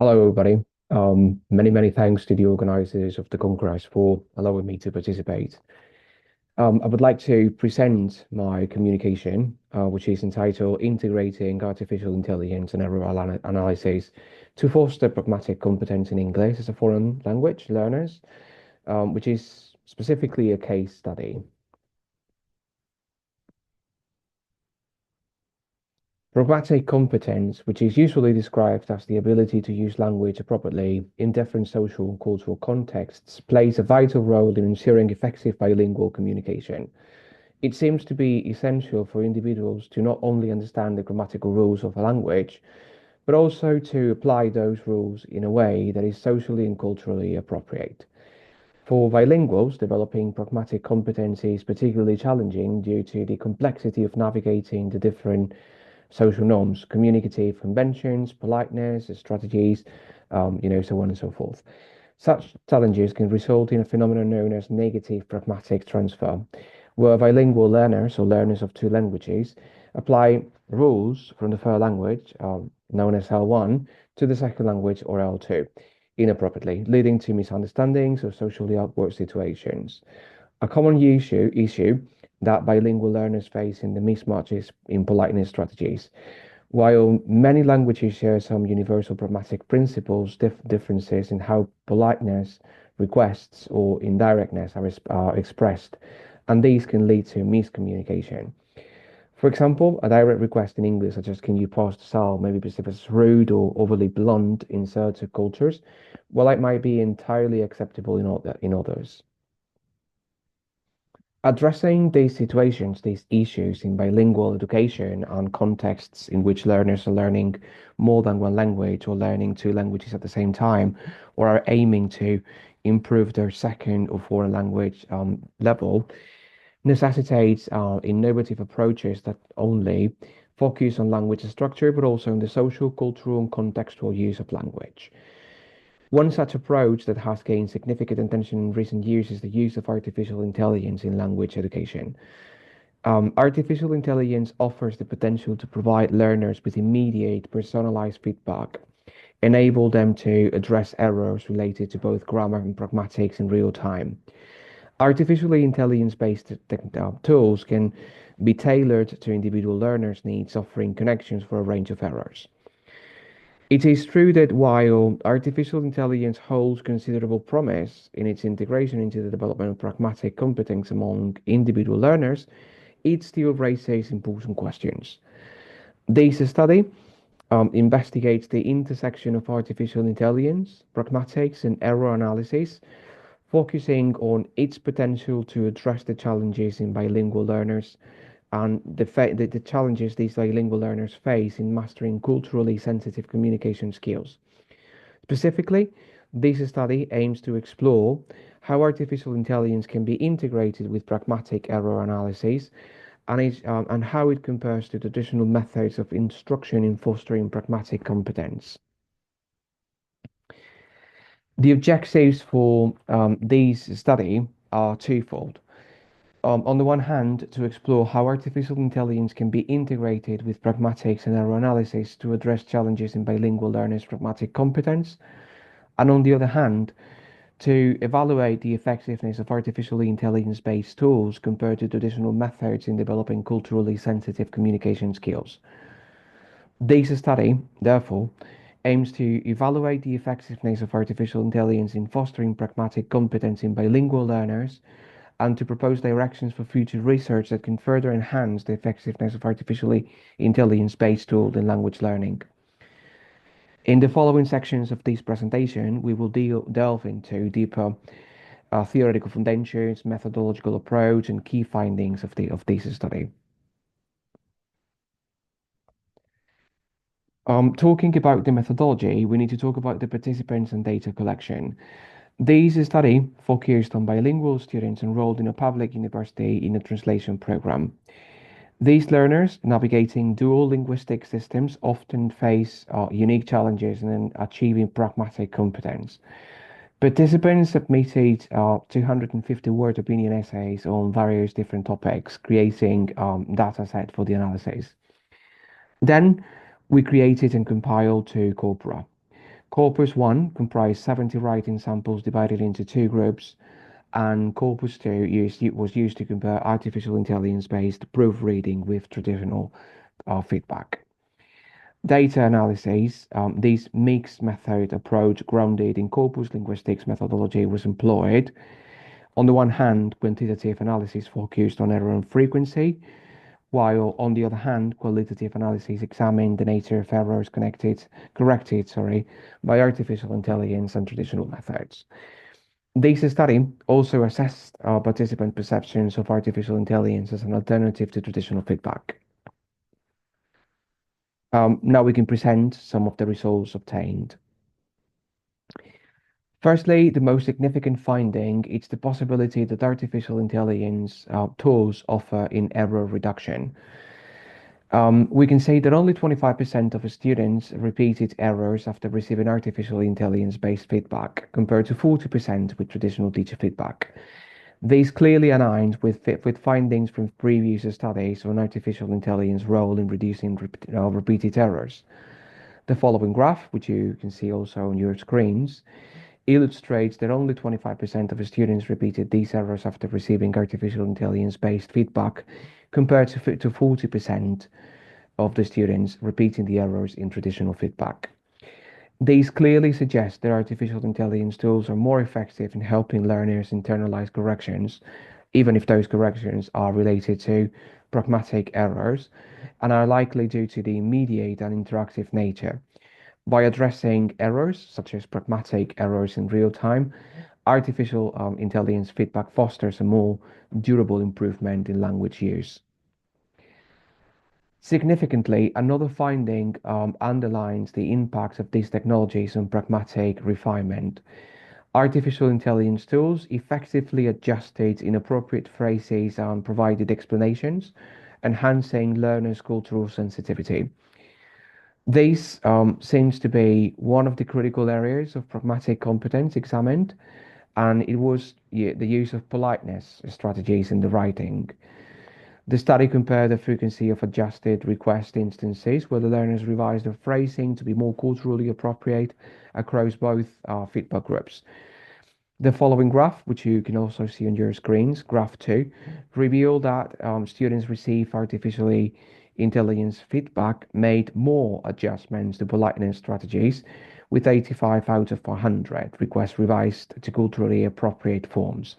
Hello, everybody. Many thanks to the organizers of the Congress for allowing me to participate. I would like to present my communication, which is entitled Integrating Artificial Intelligence and Error Analysis to Foster Pragmatic Competence in English as a Foreign Language Learners, which is specifically a case study. Pragmatic competence, which is usually described as the ability to use language appropriately in different social and cultural contexts, plays a vital role in ensuring effective bilingual communication. It seems to be essential for individuals to not only understand the grammatical rules of a language, but also to apply those rules in a way that is socially and culturally appropriate. For bilinguals, developing pragmatic competency is particularly challenging due to the complexity of navigating the different social norms, communicative conventions, politeness, strategies, so on and so forth. Such challenges can result in a phenomenon known as negative pragmatic transfer, where bilingual learners or learners of two languages apply rules from the third language, known as L1, to the second language or L2 inappropriately, leading to misunderstandings or socially awkward situations. A common issue that bilingual learners face in the mismatches in politeness strategies. While many languages share some universal pragmatic principles, differences in how politeness, requests, or indirectness are expressed, and these can lead to miscommunication. For example, a direct request in English, such as "Can you pass the salt," may be perceived as rude or overly blunt in certain cultures, while it might be entirely acceptable in others. Addressing these situations, these issues in bilingual education and contexts in which learners are learning more than one language or learning two languages at the same time, or are aiming to improve their second or foreign language level, necessitates innovative approaches that only focus on language structure, but also on the social, cultural, and contextual use of language. One such approach that has gained significant attention in recent years is the use of artificial intelligence in language education. Artificial intelligence offers the potential to provide learners with immediate, personalized feedback, enable them to address errors related to both grammar and pragmatics in real time. Artificially intelligence-based tools can be tailored to individual learners' needs, offering connections for a range of errors. It is true that while artificial intelligence holds considerable promise in its integration into the development of pragmatic competence among individual learners, it still raises important questions. This study investigates the intersection of artificial intelligence, pragmatics, and error analysis, focusing on its potential to address the challenges in bilingual learners and the challenges these bilingual learners face in mastering culturally sensitive communication skills. Specifically, this study aims to explore how artificial intelligence can be integrated with pragmatic error analysis and how it compares to traditional methods of instruction in fostering pragmatic competence. The objectives for this study are twofold. On the one hand, to explore how artificial intelligence can be integrated with pragmatics and error analysis to address challenges in bilingual learners' pragmatic competence, and on the other hand, to evaluate the effectiveness of artificially intelligence-based tools compared to traditional methods in developing culturally sensitive communication skills. This study, therefore, aims to evaluate the effectiveness of artificial intelligence in fostering pragmatic competence in bilingual learners and to propose directions for future research that can further enhance the effectiveness of artificially intelligence-based tools in language learning. In the following sections of this presentation, we will delve into deeper theoretical foundations, methodological approach, and key findings of this study. Talking about the methodology, we need to talk about the participants and data collection. This study focused on bilingual students enrolled in a public university in a translation program. These learners navigating dual linguistic systems often face unique challenges in achieving pragmatic competence. Participants submitted 250-word opinion essays on various different topics, creating data set for the analysis. Then we created and compiled two corpora. Corpus 1 comprised 70 writing samples divided into two groups, and Corpus 2 was used to compare artificial intelligence-based proofreading with traditional feedback. Data analysis, this mixed method approach grounded in corpus linguistics methodology was employed. On the one hand, quantitative analysis focused on error and frequency, while on the other hand, qualitative analysis examined the nature of errors corrected by artificial intelligence and traditional methods. This study also assessed participant perceptions of artificial intelligence as an alternative to traditional feedback. Now we can present some of the results obtained. Firstly, the most significant finding is the possibility that artificial intelligence tools offer in error reduction. We can say that only 25% of students repeated errors after receiving artificial intelligence-based feedback, compared to 40% with traditional teacher feedback. These clearly aligns with findings from previous studies on artificial intelligence role in reducing repeated errors. The following graph, which you can see also on your screens, illustrates that only 25% of students repeated these errors after receiving artificial intelligence-based feedback, compared to 40% of the students repeating the errors in traditional feedback. These clearly suggest that artificial intelligence tools are more effective in helping learners internalize corrections, even if those corrections are related to pragmatic errors and are likely due to the immediate and interactive nature. By addressing errors, such as pragmatic errors in real time, artificial intelligence feedback fosters a more durable improvement in language use. Significantly, another finding underlines the impact of these technologies on pragmatic refinement. Artificial intelligence tools effectively adjusted inappropriate phrases and provided explanations, enhancing learners' cultural sensitivity. This seems to be one of the critical areas of pragmatic competence examined, and it was the use of politeness strategies in the writing. The study compared the frequency of adjusted request instances where the learners revised their phrasing to be more culturally appropriate across both feedback groups. The following graph, which you can also see on your screens, graph 2, revealed that students receive artificially intelligence feedback made more adjustments to politeness strategies, with 85 out of 100 requests revised to culturally appropriate forms.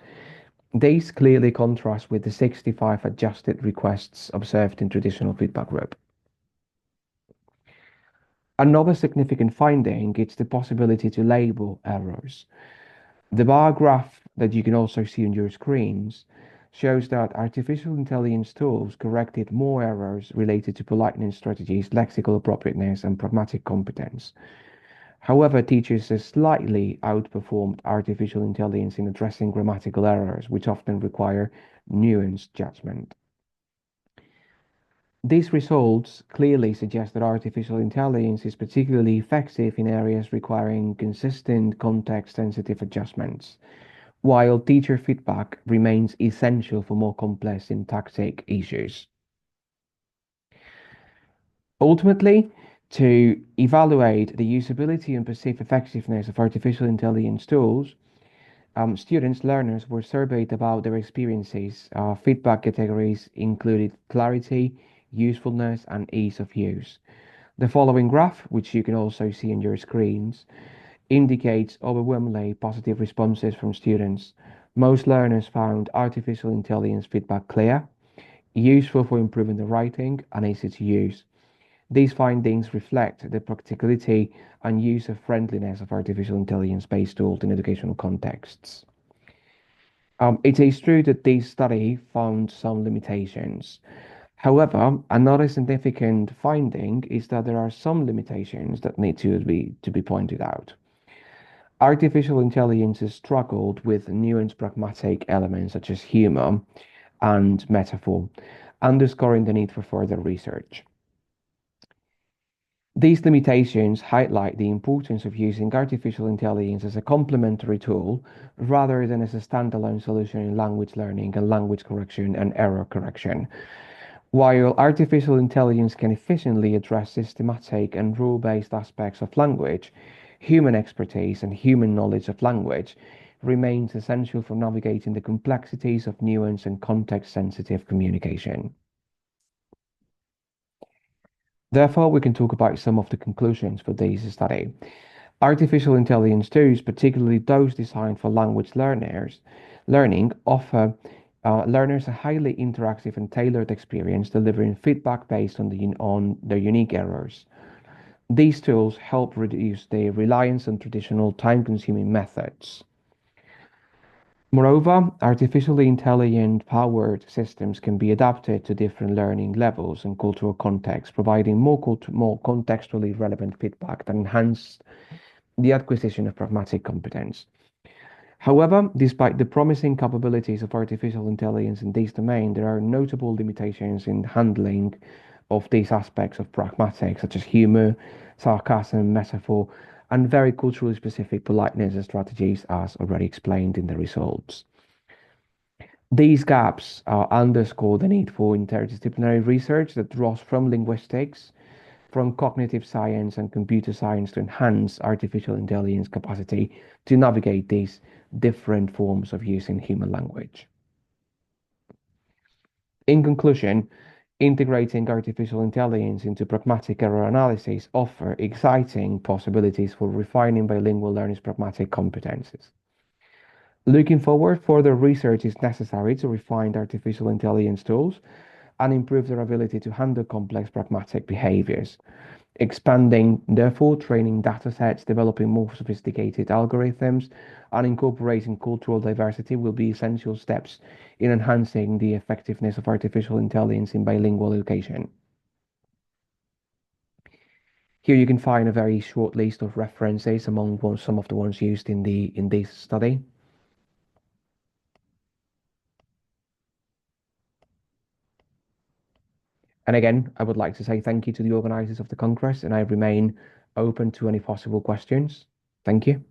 These clearly contrast with the 65 adjusted requests observed in traditional feedback group. Another significant finding is the possibility to label errors. The bar graph that you can also see on your screens shows that artificial intelligence tools corrected more errors related to politeness strategies, lexical appropriateness, and pragmatic competence. However, teachers slightly outperformed artificial intelligence in addressing grammatical errors, which often require nuanced judgment. These results clearly suggest that artificial intelligence is particularly effective in areas requiring consistent context-sensitive adjustments, while teacher feedback remains essential for more complex syntactic issues. Ultimately, to evaluate the usability and perceived effectiveness of artificial intelligence tools, learners were surveyed about their experiences. Feedback categories included clarity, usefulness, and ease of use. The following graph, which you can also see on your screens, indicates overwhelmingly positive responses from students. Most learners found artificial intelligence feedback clear, useful for improving the writing, and easy to use. These findings reflect the practicality and user-friendliness of artificial intelligence-based tools in educational contexts. It is true that this study found some limitations. However, another significant finding is that there are some limitations that need to be pointed out. Artificial intelligence has struggled with nuanced pragmatic elements such as humor and metaphor, underscoring the need for further research. These limitations highlight the importance of using artificial intelligence as a complementary tool rather than as a standalone solution in language learning and language correction and error correction. While artificial intelligence can efficiently address systematic and rule-based aspects of language, human expertise and human knowledge of language remains essential for navigating the complexities of nuance and context-sensitive communication. Therefore, we can talk about some of the conclusions for this study. Artificial intelligence tools, particularly those designed for language learning, offer learners a highly interactive and tailored experience, delivering feedback based on their unique errors. These tools help reduce the reliance on traditional time-consuming methods. Moreover, artificially intelligent powered systems can be adapted to different learning levels and cultural contexts, providing more contextually relevant feedback that enhance the acquisition of pragmatic competence. However, despite the promising capabilities of artificial intelligence in this domain, there are notable limitations in handling of these aspects of pragmatics, such as humor, sarcasm, metaphor, and very culturally specific politeness and strategies, as already explained in the results. These gaps underscore the need for interdisciplinary research that draws from linguistics, from cognitive science and computer science to enhance artificial intelligence capacity to navigate these different forms of using human language. In conclusion, integrating artificial intelligence into pragmatic error analysis offer exciting possibilities for refining bilingual learners' pragmatic competences. Looking forward, further research is necessary to refine artificial intelligence tools and improve their ability to handle complex pragmatic behaviors. Expanding, therefore, training datasets, developing more sophisticated algorithms, and incorporating cultural diversity will be essential steps in enhancing the effectiveness of artificial intelligence in bilingual education. Here you can find a very short list of references among some of the ones used in this study. And again, I would like to say thank you to the organizers of the Congress, and I remain open to any possible questions. Thank you.